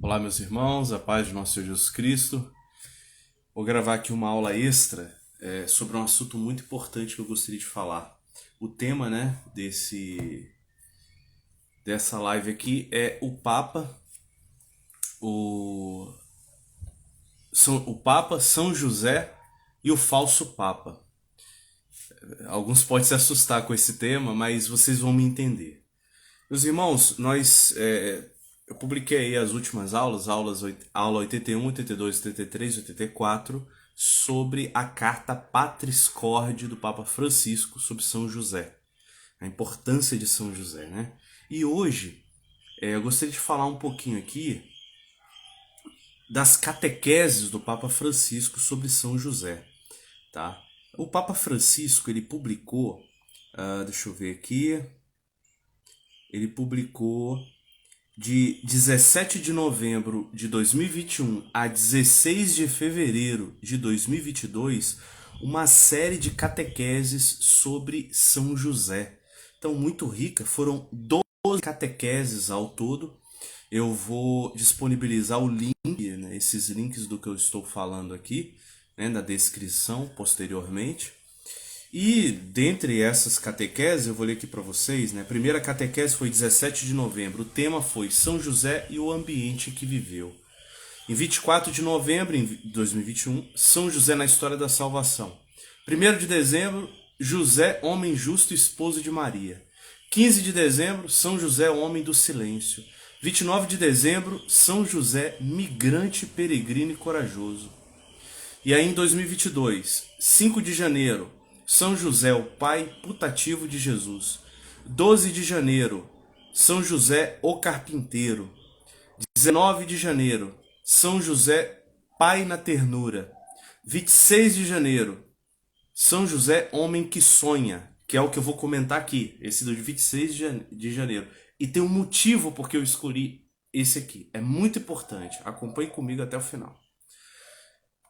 Olá, meus irmãos, a paz de nosso Senhor Jesus Cristo. Vou gravar aqui uma aula extra sobre um assunto muito importante que eu gostaria de falar. O tema, dessa live aqui é o Papa, o, o Papa, São José e o falso Papa. Alguns podem se assustar com esse tema, mas vocês vão me entender. Meus irmãos, eu publiquei aí as últimas aula 81, 82, 83, 84, sobre a carta Patris Corde do Papa Francisco sobre São José, a importância de São José, né? E hoje eu gostaria de falar um pouquinho aqui das catequeses do Papa Francisco sobre São José, tá? O Papa Francisco, ele publicou, deixa eu ver aqui, ele publicou de 17 de novembro de 2021 a 16 de fevereiro de 2022, uma série de catequeses sobre São José. Então, muito rica, foram 12 catequeses ao todo. Eu vou disponibilizar o link, né, esses links do que eu estou falando aqui, né, na descrição posteriormente. E dentre essas catequeses, eu vou ler aqui para vocês, né? A primeira catequese foi 17 de novembro. O tema foi São José e o ambiente que viveu. Em 24 de novembro de 2021, São José na história da salvação. 1º de dezembro, José, homem justo, esposo de Maria. 15 de dezembro, São José, homem do silêncio. 29 de dezembro, São José, migrante, peregrino e corajoso. E aí em 2022, 5 de janeiro, São José, o pai putativo de Jesus. 12 de janeiro, São José, o carpinteiro. 19 de janeiro, São José, pai na ternura. 26 de janeiro, São José, homem que sonha, que é o que eu vou comentar aqui, esse do 26 de janeiro. E tem um motivo porque eu escolhi esse aqui. É muito importante. Acompanhe comigo até o final.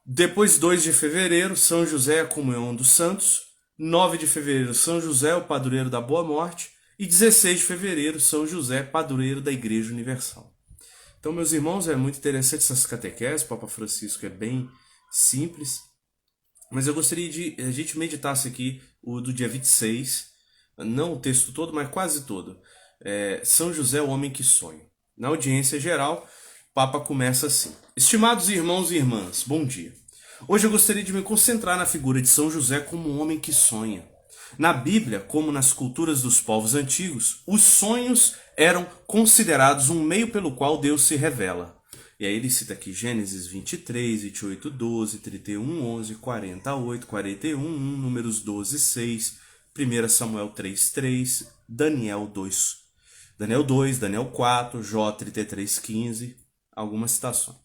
Depois, 2 de fevereiro, São José, a comunhão dos santos. 9 de fevereiro, São José, o padroeiro da Boa Morte. E 16 de fevereiro, São José, padroeiro da Igreja Universal. Então, meus irmãos, é muito interessante essas catequeses. O Papa Francisco é bem simples. Mas eu gostaria de a gente meditasse aqui o do dia 26. Não o texto todo, mas quase todo. São José, o homem que sonha. Na audiência geral, o Papa começa assim. Estimados irmãos e irmãs, bom dia. Hoje eu gostaria de me concentrar na figura de São José como um homem que sonha. Na Bíblia, como nas culturas dos povos antigos, os sonhos eram considerados um meio pelo qual Deus se revela. E aí ele cita aqui Gênesis 23, 28, 12, 31, 11, 48, 41, 1, Números 12, 6, 1 Samuel 3, 3, Daniel 2, Daniel 4, Jó 33, 15, algumas citações.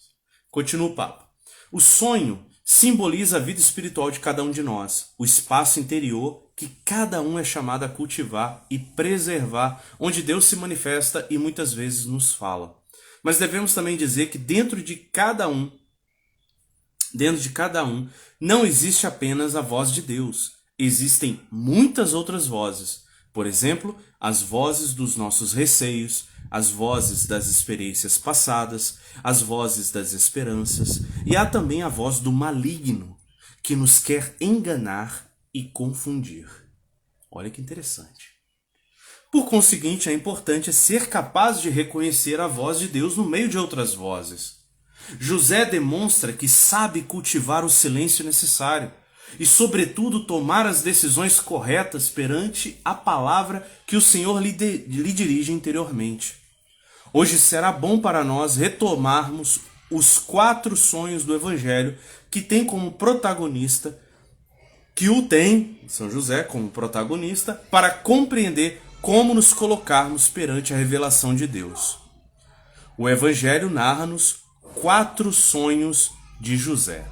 Continua o Papa. O sonho simboliza a vida espiritual de cada um de nós, o espaço interior que cada um é chamado a cultivar e preservar, onde Deus se manifesta e muitas vezes nos fala. Mas devemos também dizer que dentro de cada um, não existe apenas a voz de Deus. Existem muitas outras vozes. Por exemplo, as vozes dos nossos receios, as vozes das experiências passadas, as vozes das esperanças, e há também a voz do maligno, que nos quer enganar e confundir. Olha que interessante. Por conseguinte, é importante ser capaz de reconhecer a voz de Deus no meio de outras vozes. José demonstra que sabe cultivar o silêncio necessário e, sobretudo, tomar as decisões corretas perante a palavra que o Senhor lhe dirige interiormente. Hoje será bom para nós retomarmos os 4 sonhos do Evangelho que tem como protagonista, São José como protagonista, para compreender como nos colocarmos perante a revelação de Deus. O Evangelho narra-nos 4 sonhos de José.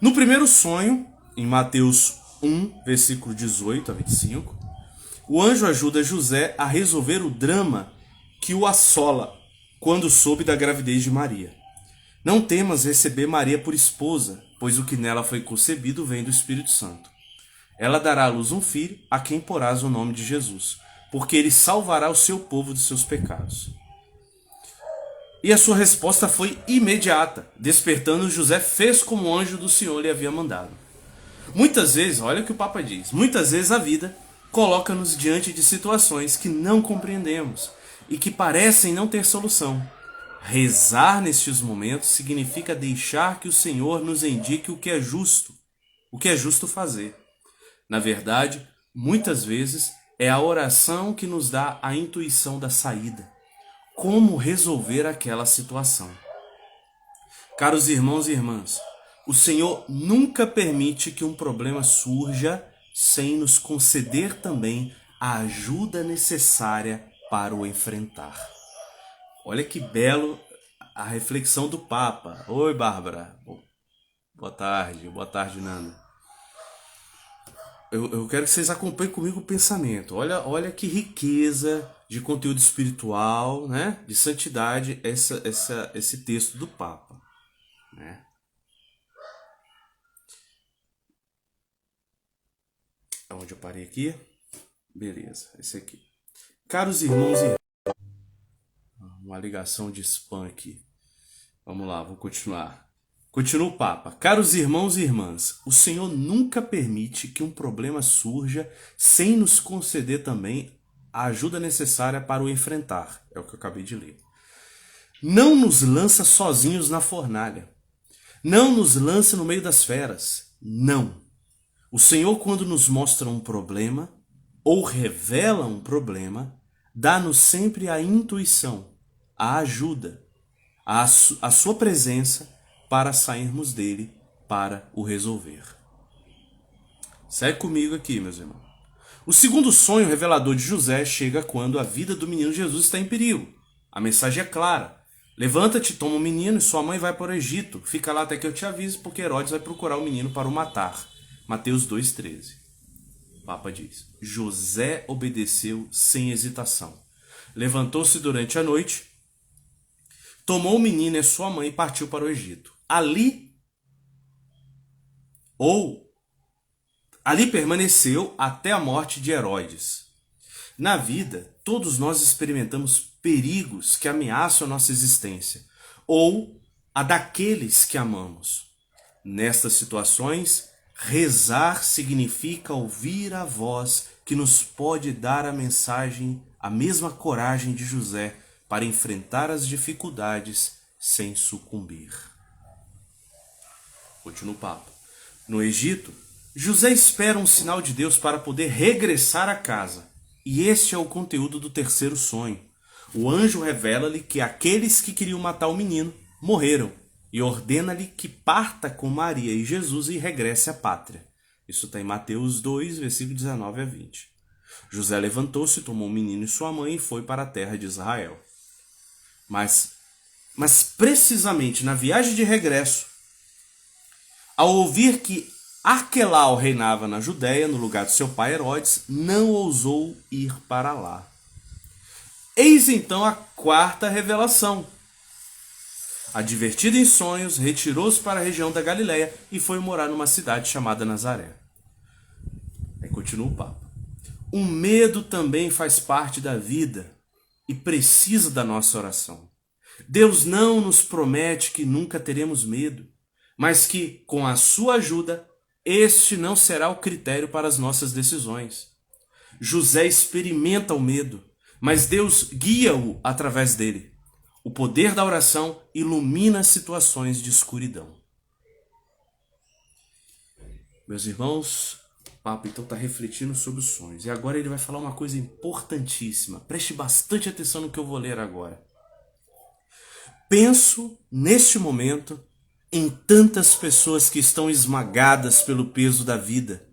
No primeiro sonho, em Mateus 1, versículo 18 a 25, o anjo ajuda José a resolver o drama que o assola quando soube da gravidez de Maria. Não temas receber Maria por esposa, pois o que nela foi concebido vem do Espírito Santo. Ela dará à luz um filho, a quem porás o nome de Jesus, porque ele salvará o seu povo dos seus pecados. E a sua resposta foi imediata. Despertando, José fez como o anjo do Senhor lhe havia mandado. Muitas vezes, olha o que o Papa diz, muitas vezes a vida coloca-nos diante de situações que não compreendemos e que parecem não ter solução. Rezar nestes momentos significa deixar que o Senhor nos indique o que é justo fazer. Na verdade, muitas vezes é a oração que nos dá a intuição da saída, como resolver aquela situação. Caros irmãos e irmãs, o Senhor nunca permite que um problema surja sem nos conceder também a ajuda necessária para o enfrentar. Olha que belo a reflexão do Papa. Oi, Bárbara. Boa tarde, Nanda. Eu quero que vocês acompanhem comigo o pensamento. Olha que riqueza de conteúdo espiritual, né? De santidade, esse texto do Papa, né? Onde eu parei aqui? Beleza, esse aqui. Caros irmãos e irmãs, uma ligação de spam aqui. Vamos lá, vou continuar. Continua o Papa. Caros irmãos e irmãs, o Senhor nunca permite que um problema surja sem nos conceder também a ajuda necessária para o enfrentar. É o que eu acabei de ler. Não nos lança sozinhos na fornalha. Não nos lança no meio das feras. Não. O Senhor, quando nos mostra um problema ou revela um problema, dá-nos sempre a intuição, a ajuda, a sua presença para sairmos dele, para o resolver. Segue comigo aqui, meus irmãos. O segundo sonho revelador de José chega quando a vida do menino Jesus está em perigo. A mensagem é clara. Levanta-te, toma o menino e sua mãe vai para o Egito. Fica lá até que eu te avise, porque Herodes vai procurar o menino para o matar. Mateus 2,13. O Papa diz: José obedeceu sem hesitação. Levantou-se durante a noite, tomou o menino e sua mãe e partiu para o Egito. Ali permaneceu até a morte de Herodes. Na vida, todos nós experimentamos perigos que ameaçam a nossa existência, ou a daqueles que amamos. Nestas situações, rezar significa ouvir a voz que nos pode dar a mensagem, a mesma coragem de José para enfrentar as dificuldades sem sucumbir. Continua o Papa. No Egito, José espera um sinal de Deus para poder regressar a casa. E este é o conteúdo do terceiro sonho. O anjo revela-lhe que aqueles que queriam matar o menino morreram e ordena-lhe que parta com Maria e Jesus e regresse à pátria. Isso está em Mateus 2, versículo 19 a 20. José levantou-se, tomou o menino e sua mãe e foi para a terra de Israel. Mas precisamente na viagem de regresso, ao ouvir que Arquelau reinava na Judéia, no lugar de seu pai Herodes, não ousou ir para lá. Eis então a quarta revelação. Advertido em sonhos, retirou-se para a região da Galiléia e foi morar numa cidade chamada Nazaré. Aí continua o Papa. O medo também faz parte da vida e precisa da nossa oração. Deus não nos promete que nunca teremos medo, mas que, com a sua ajuda, este não será o critério para as nossas decisões. José experimenta o medo, mas Deus guia-o através dele. O poder da oração ilumina situações de escuridão. Meus irmãos, o Papa então está refletindo sobre os sonhos. E agora ele vai falar uma coisa importantíssima. Preste bastante atenção no que eu vou ler agora. Penso, neste momento, em tantas pessoas que estão esmagadas pelo peso da vida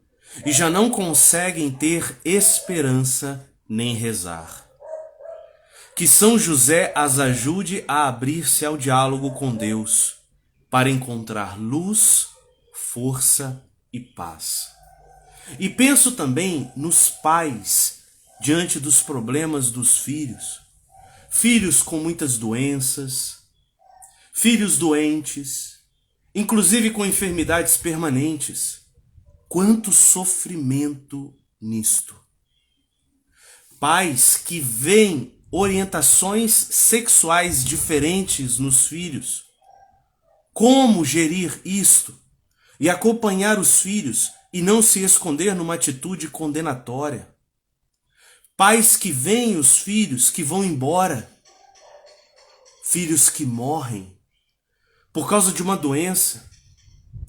e já não conseguem ter esperança nem rezar. Que São José as ajude a abrir-se ao diálogo com Deus para encontrar luz, força e paz. E penso também nos pais diante dos problemas dos filhos. Filhos com muitas doenças, filhos doentes, inclusive com enfermidades permanentes. Quanto sofrimento nisto! Pais que veem orientações sexuais diferentes nos filhos. Como gerir isto e acompanhar os filhos e não se esconder numa atitude condenatória? Pais que veem os filhos que vão embora, filhos que morrem por causa de uma doença.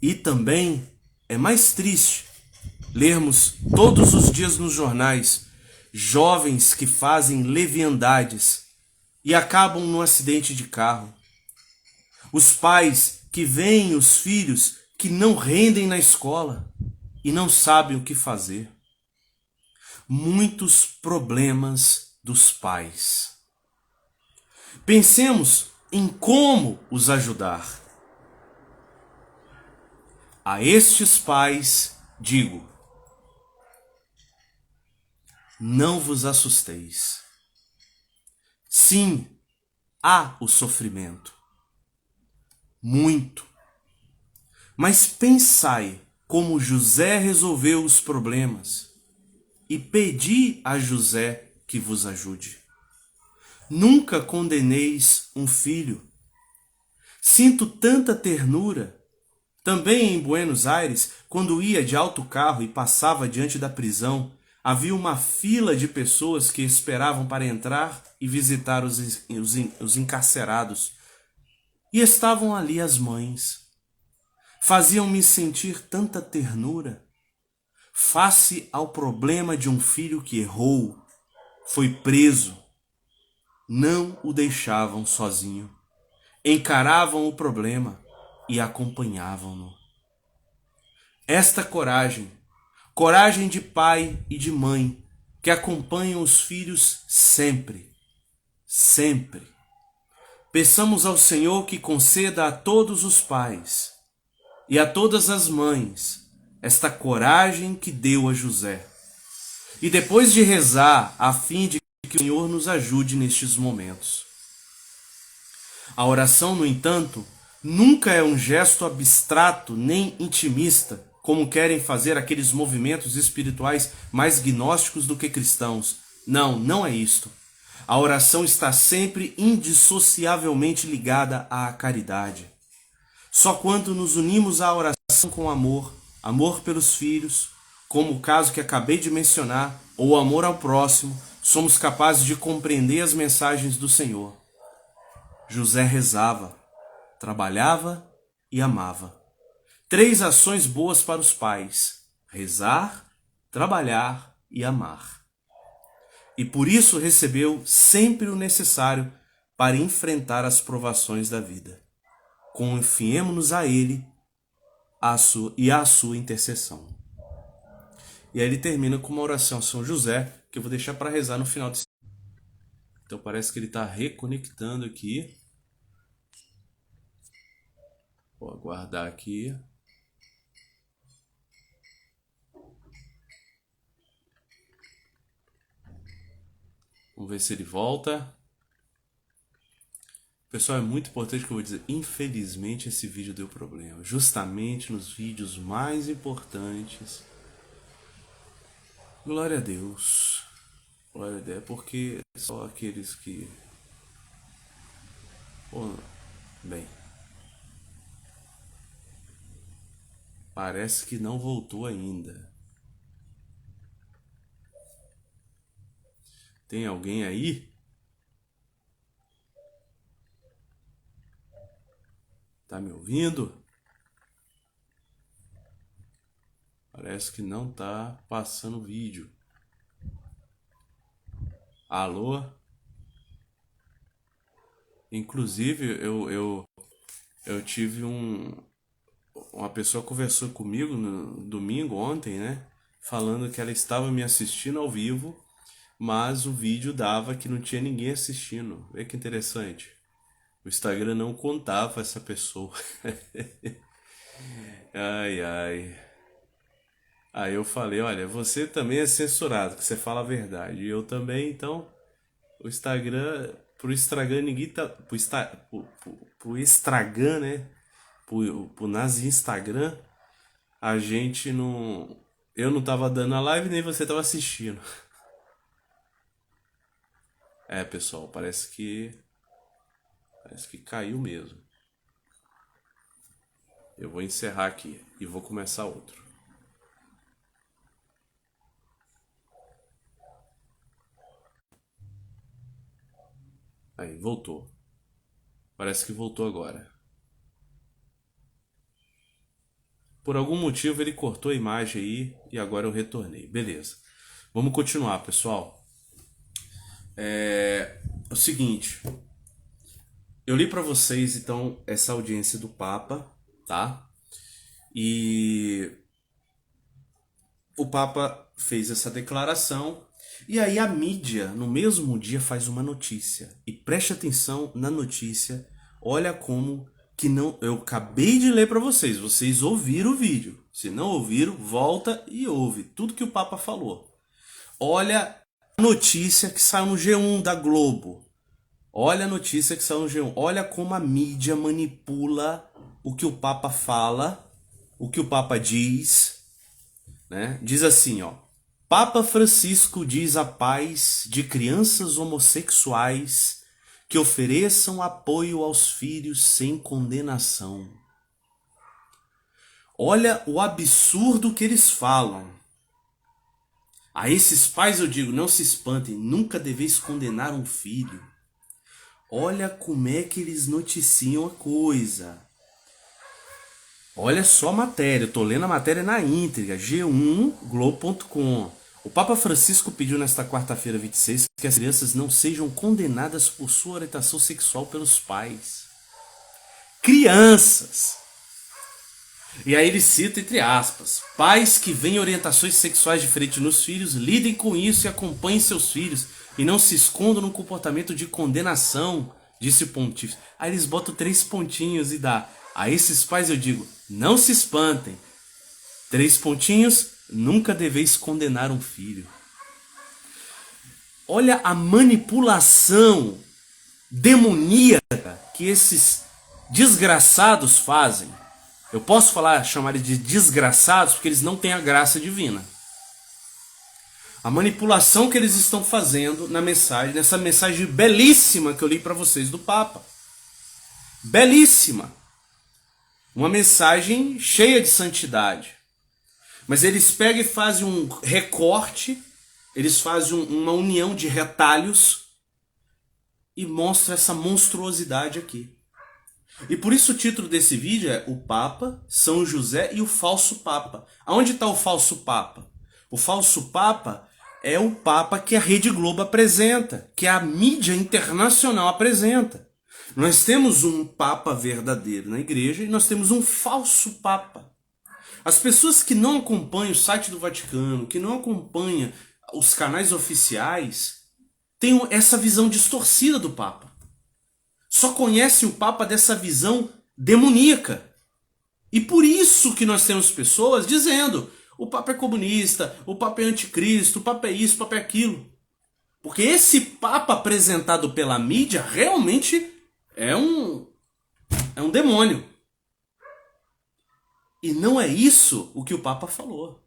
E também é mais triste lermos todos os dias nos jornais jovens que fazem leviandades e acabam num acidente de carro. Os pais que veem os filhos que não rendem na escola e não sabem o que fazer. Muitos problemas dos pais. Pensemos em como os ajudar. A estes pais digo: não vos assusteis. Sim, há o sofrimento. Muito. Mas pensai como José resolveu os problemas e pedi a José que vos ajude. Nunca condeneis um filho. Sinto tanta ternura. Também em Buenos Aires, quando ia de autocarro e passava diante da prisão, havia uma fila de pessoas que esperavam para entrar e visitar os encarcerados. E estavam ali as mães. Faziam-me sentir tanta ternura. Face ao problema de um filho que errou, foi preso. Não o deixavam sozinho. Encaravam o problema e acompanhavam-no. Esta coragem, coragem de pai e de mãe, que acompanham os filhos sempre, sempre. Peçamos ao Senhor que conceda a todos os pais e a todas as mães esta coragem que deu a José. E depois de rezar, a fim de que o Senhor nos ajude nestes momentos. A oração, no entanto, nunca é um gesto abstrato nem intimista, como querem fazer aqueles movimentos espirituais mais gnósticos do que cristãos. Não, não é isto. A oração está sempre indissociavelmente ligada à caridade. Só quando nos unimos à oração com amor, amor pelos filhos, como o caso que acabei de mencionar, ou amor ao próximo, somos capazes de compreender as mensagens do Senhor. José rezava, trabalhava e amava. 3 ações boas para os pais: rezar, trabalhar e amar. E por isso recebeu sempre o necessário para enfrentar as provações da vida. Confiemo-nos a Ele e à sua intercessão. E aí ele termina com uma oração a São José, que eu vou deixar para rezar no final desse. Então parece que ele está reconectando aqui. Vou aguardar aqui. Vamos ver se ele volta. Pessoal, é muito importante que eu vou dizer. Infelizmente esse vídeo deu problema. Justamente nos vídeos mais importantes. Glória a Deus. Glória a Deus. Porque só aqueles que... Bem. Parece que não voltou ainda. Tem alguém aí? Tá me ouvindo? Parece que não tá passando vídeo. Alô? Inclusive, eu tive uma pessoa conversou comigo no domingo, ontem, né? Falando que ela estava me assistindo ao vivo, mas o vídeo dava que não tinha ninguém assistindo. Vê que interessante. O Instagram não contava essa pessoa. Ai, ai. Aí eu falei, olha, você também é censurado, que você fala a verdade. E eu também, então, o Instagram, pro Instagram ninguém tá, pro Instagram, né? Pro nas Instagram, a gente não, eu não tava dando a live nem você tava assistindo. É, pessoal, parece que caiu mesmo. Eu vou encerrar aqui e vou começar outro. Aí, voltou. Parece que voltou agora. Por algum motivo ele cortou a imagem aí e agora eu retornei. Beleza. Vamos continuar, pessoal. É o seguinte, eu li para vocês então essa audiência do Papa, tá? E o Papa fez essa declaração e aí a mídia no mesmo dia faz uma notícia. E preste atenção na notícia. Olha como que não, eu acabei de ler para vocês. Vocês ouviram o vídeo. Se não ouviram, volta e ouve tudo que o Papa falou. Olha a notícia que saiu no G1 da Globo. Olha a notícia que saiu no G1. Olha como a mídia manipula o que o Papa fala, o que o Papa diz, né? Diz assim, ó. Papa Francisco diz a paz de crianças homossexuais que ofereçam apoio aos filhos sem condenação. Olha o absurdo que eles falam. A esses pais eu digo, não se espantem, nunca deveis condenar um filho. Olha como é que eles noticiam a coisa. Olha só a matéria, eu tô lendo a matéria na íntegra, G1, Globo.com. O Papa Francisco pediu nesta quarta-feira 26 que as crianças não sejam condenadas por sua orientação sexual pelos pais. Crianças! E aí ele cita, entre aspas, pais que veem orientações sexuais diferentes nos filhos, lidem com isso e acompanhem seus filhos, e não se escondam no comportamento de condenação, disse o pontífice. Aí eles botam 3 pontinhos e dá. A esses pais eu digo, não se espantem. 3 pontinhos, nunca deveis condenar um filho. Olha a manipulação demoníaca que esses desgraçados fazem. Eu posso chamar eles de desgraçados porque eles não têm a graça divina. A manipulação que eles estão fazendo na mensagem, nessa mensagem belíssima que eu li para vocês do Papa. Belíssima. Uma mensagem cheia de santidade. Mas eles pegam e fazem um recorte, eles fazem uma união de retalhos e mostram essa monstruosidade aqui. E por isso o título desse vídeo é O Papa, São José e o Falso Papa. Aonde está o falso Papa? O falso Papa é o Papa que a Rede Globo apresenta, que a mídia internacional apresenta. Nós temos um Papa verdadeiro na igreja e nós temos um falso Papa. As pessoas que não acompanham o site do Vaticano, que não acompanham os canais oficiais, têm essa visão distorcida do Papa. Só conhecem o Papa dessa visão demoníaca. E por isso que nós temos pessoas dizendo o Papa é comunista, o Papa é anticristo, o Papa é isso, o Papa é aquilo. Porque esse Papa apresentado pela mídia realmente é um demônio. E não é isso o que o Papa falou.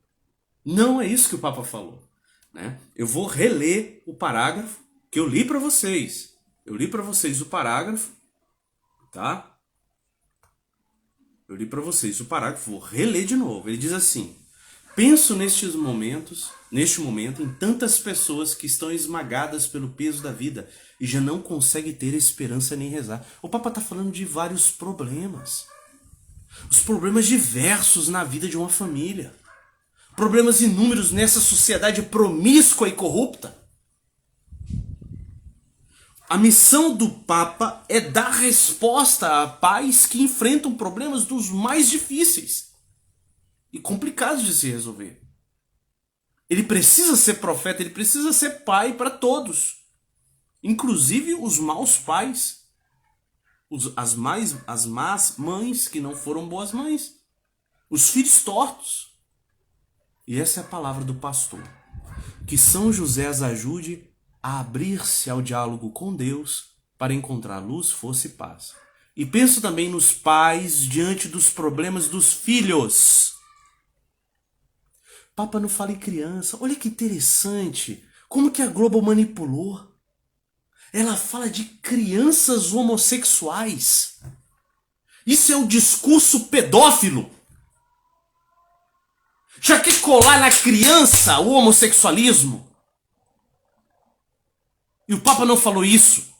Não é isso que o Papa falou. Né? Eu vou reler o parágrafo que eu li para vocês. Eu li para vocês o parágrafo, tá? Eu li para vocês o parágrafo, vou reler de novo. Ele diz assim: penso neste momento, em tantas pessoas que estão esmagadas pelo peso da vida e já não conseguem ter esperança nem rezar. O Papa está falando de vários problemas. Os problemas diversos na vida de uma família. Problemas inúmeros nessa sociedade promíscua e corrupta. A missão do Papa é dar resposta a pais que enfrentam problemas dos mais difíceis e complicados de se resolver. Ele precisa ser profeta, ele precisa ser pai para todos, inclusive os maus pais, as más mães que não foram boas mães, os filhos tortos. E essa é a palavra do pastor. Que São José as ajude a abrir-se ao diálogo com Deus para encontrar luz, força e paz. E penso também nos pais diante dos problemas dos filhos. Papa não fala em criança. Olha que interessante. Como que a Globo manipulou. Ela fala de crianças homossexuais. Isso é um discurso pedófilo. Já quer colar na criança o homossexualismo? E o Papa não falou isso.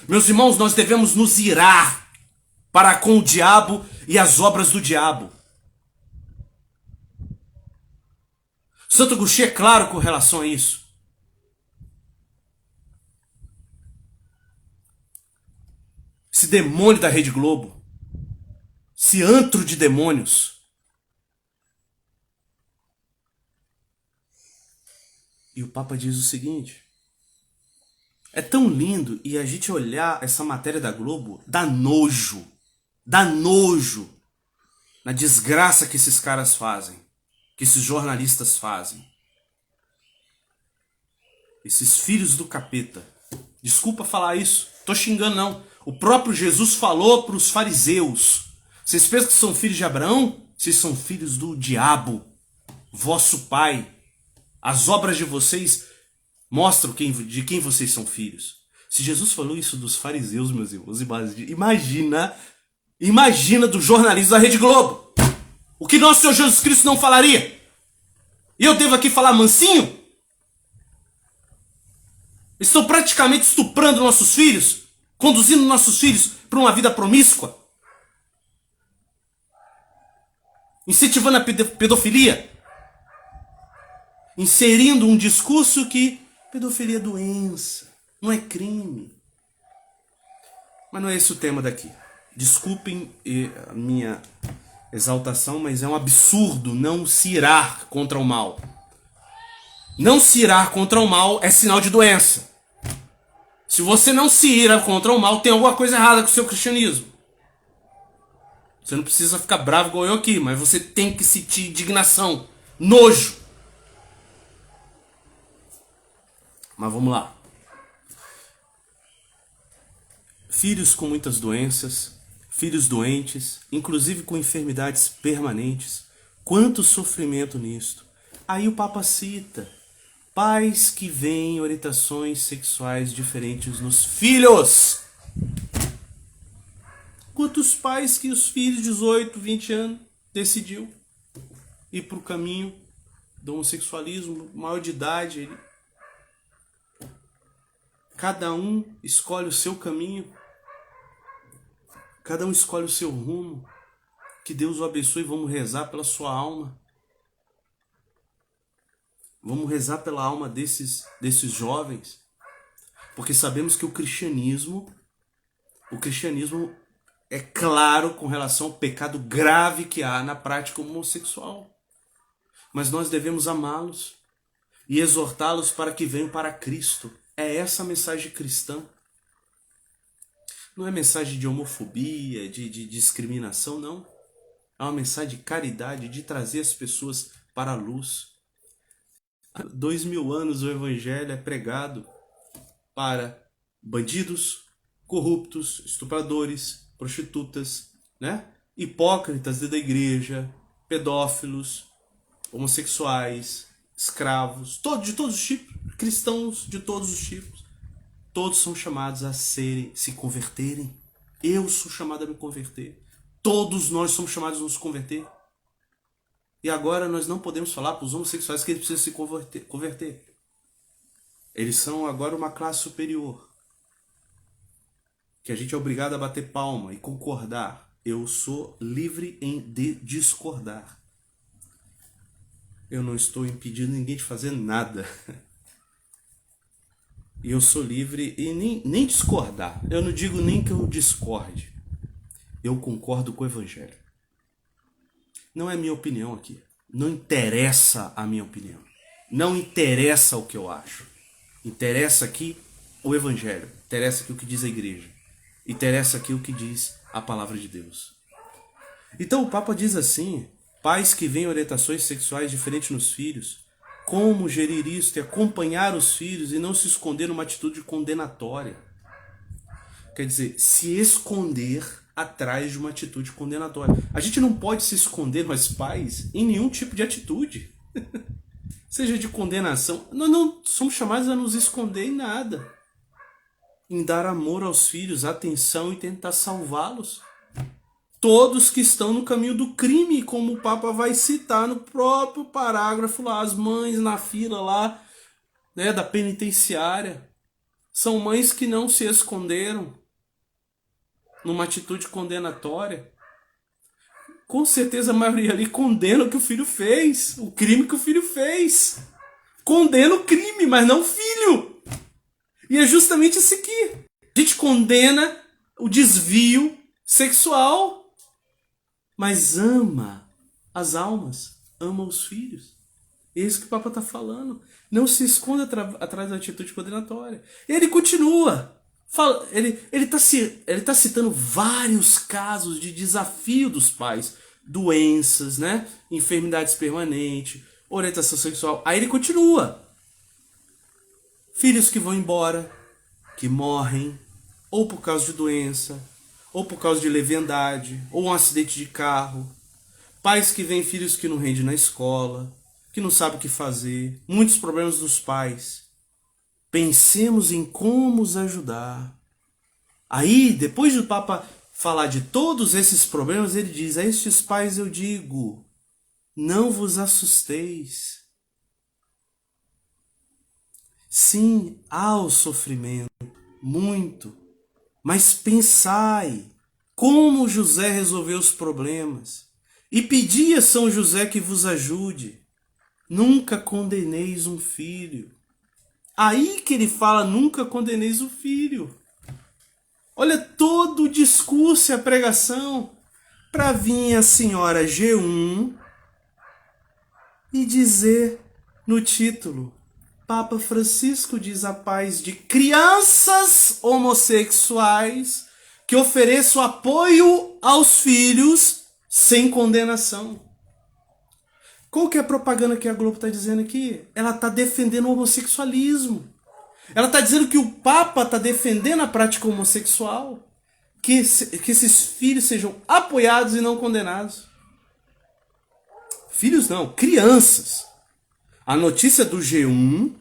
Meus irmãos, nós devemos nos irar para com o diabo e as obras do diabo. Santo Agostinho é claro com relação a isso. Esse demônio da Rede Globo, esse antro de demônios. E o Papa diz o seguinte: é tão lindo, e a gente olhar essa matéria da Globo, dá nojo na desgraça que esses caras fazem, que esses jornalistas fazem. Esses filhos do capeta. Desculpa falar isso, tô xingando não. O próprio Jesus falou para os fariseus: vocês pensam que são filhos de Abraão? Vocês são filhos do diabo, vosso pai. As obras de vocês mostram de quem vocês são filhos. Se Jesus falou isso dos fariseus, meus irmãos, imagina do jornalismo da Rede Globo. O que nosso Senhor Jesus Cristo não falaria? E eu devo aqui falar mansinho? Estão praticamente estuprando nossos filhos, conduzindo nossos filhos para uma vida promíscua, incentivando a pedofilia, inserindo um discurso que pedofilia é doença, não é crime. Mas não é esse o tema daqui. Desculpem a minha exaltação, mas é um absurdo não se irar contra o mal. Não se irar contra o mal é sinal de doença. Se você não se ira contra o mal, tem alguma coisa errada com o seu cristianismo. Você não precisa ficar bravo igual eu aqui, mas você tem que sentir indignação, nojo. Mas vamos lá. Filhos com muitas doenças, filhos doentes, inclusive com enfermidades permanentes. Quanto sofrimento nisto. Aí o Papa cita: pais que veem orientações sexuais diferentes nos filhos. Quantos pais que os filhos de 18, 20 anos decidiu ir para o caminho do homossexualismo, maior de idade. Cada um escolhe o seu caminho. Cada um escolhe o seu rumo. Que Deus o abençoe. Vamos rezar pela sua alma. Vamos rezar pela alma desses jovens. Porque sabemos que o cristianismo é claro com relação ao pecado grave que há na prática homossexual. Mas nós devemos amá-los e exortá-los para que venham para Cristo. É essa a mensagem cristã. Não é mensagem de homofobia, de discriminação, não. É uma mensagem de caridade, de trazer as pessoas para a luz. Há 2000 anos o evangelho é pregado para bandidos, corruptos, estupradores, prostitutas, né? Hipócritas da igreja, pedófilos, homossexuais, escravos, de todos os tipos, cristãos de todos os tipos. Todos são chamados a se converterem. Eu sou chamado a me converter. Todos nós somos chamados a nos converter. E agora nós não podemos falar para os homossexuais que eles precisam se converter. Eles são agora uma classe superior. Que a gente é obrigado a bater palma e concordar. Eu sou livre em discordar. Eu não estou impedindo ninguém de fazer nada. E eu sou livre e nem discordar. Eu não digo nem que eu discorde. Eu concordo com o evangelho. Não é minha opinião aqui. Não interessa a minha opinião. Não interessa o que eu acho. Interessa aqui o evangelho. Interessa aqui o que diz a igreja. Interessa aqui o que diz a palavra de Deus. Então o Papa diz assim: pais que veem orientações sexuais diferentes nos filhos, como gerir isso e acompanhar os filhos e não se esconder numa atitude condenatória. Quer dizer, se esconder atrás de uma atitude condenatória. A gente não pode se esconder, nós pais, em nenhum tipo de atitude. seja de condenação. Nós não somos chamados a nos esconder em nada. Em dar amor aos filhos, atenção e tentar salvá-los. Todos que estão no caminho do crime, como o Papa vai citar no próprio parágrafo lá, as mães na fila lá, né, da penitenciária. São mães que não se esconderam numa atitude condenatória. Com certeza a maioria ali condena o que o filho fez, o crime que o filho fez. Condena o crime, mas não o filho. E é justamente isso aqui. A gente condena o desvio sexual, mas ama as almas, ama os filhos. É isso que o Papa está falando. Não se esconda atrás da atitude condenatória. Ele continua. Ele tá citando vários casos de desafio dos pais. Doenças, né? Enfermidades permanentes, orientação sexual. Aí ele continua. Filhos que vão embora, que morrem, ou por causa de doença, ou por causa de leviandade, ou um acidente de carro. Pais que veem filhos que não rendem na escola, que não sabem o que fazer. Muitos problemas dos pais. Pensemos em como os ajudar. Aí, depois do Papa falar de todos esses problemas, ele diz: a estes pais eu digo, não vos assusteis. Sim, há o sofrimento, muito, mas pensai como José resolveu os problemas e pedi a São José que vos ajude. Nunca condeneis um filho. Aí que ele fala, nunca condeneis o filho. Olha todo o discurso e a pregação para vir a senhora G1 e dizer no título: Papa Francisco diz a paz de crianças homossexuais que ofereçam apoio aos filhos sem condenação. Qual que é a propaganda que a Globo está dizendo aqui? Ela está defendendo o homossexualismo. Ela está dizendo que o Papa está defendendo a prática homossexual. Que esses filhos sejam apoiados e não condenados. Filhos não, crianças. A notícia do G1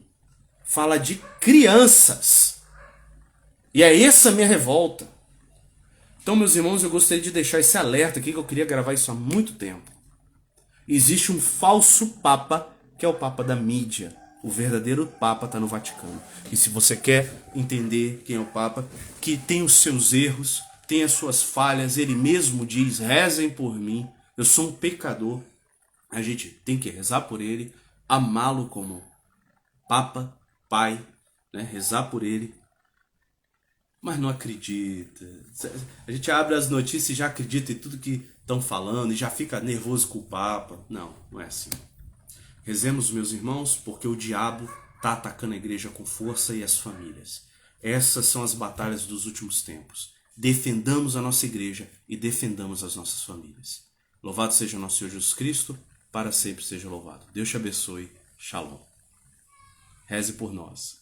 fala de crianças. E é essa a minha revolta. Então, meus irmãos, eu gostaria de deixar esse alerta aqui, que eu queria gravar isso há muito tempo. Existe um falso Papa, que é o Papa da mídia. O verdadeiro Papa está no Vaticano. E se você quer entender quem é o Papa, que tem os seus erros, tem as suas falhas, ele mesmo diz: rezem por mim, eu sou um pecador. A gente tem que rezar por ele, amá-lo como Papa, Pai, né? Rezar por ele. Mas não acredita. A gente abre as notícias e já acredita em tudo que estão falando e já fica nervoso com o Papa. Não, não é assim. Rezemos, meus irmãos, porque o diabo está atacando a igreja com força e as famílias. Essas são as batalhas dos últimos tempos. Defendamos a nossa igreja e defendamos as nossas famílias. Louvado seja o nosso Senhor Jesus Cristo, para sempre seja louvado. Deus te abençoe. Shalom. Reze por nós.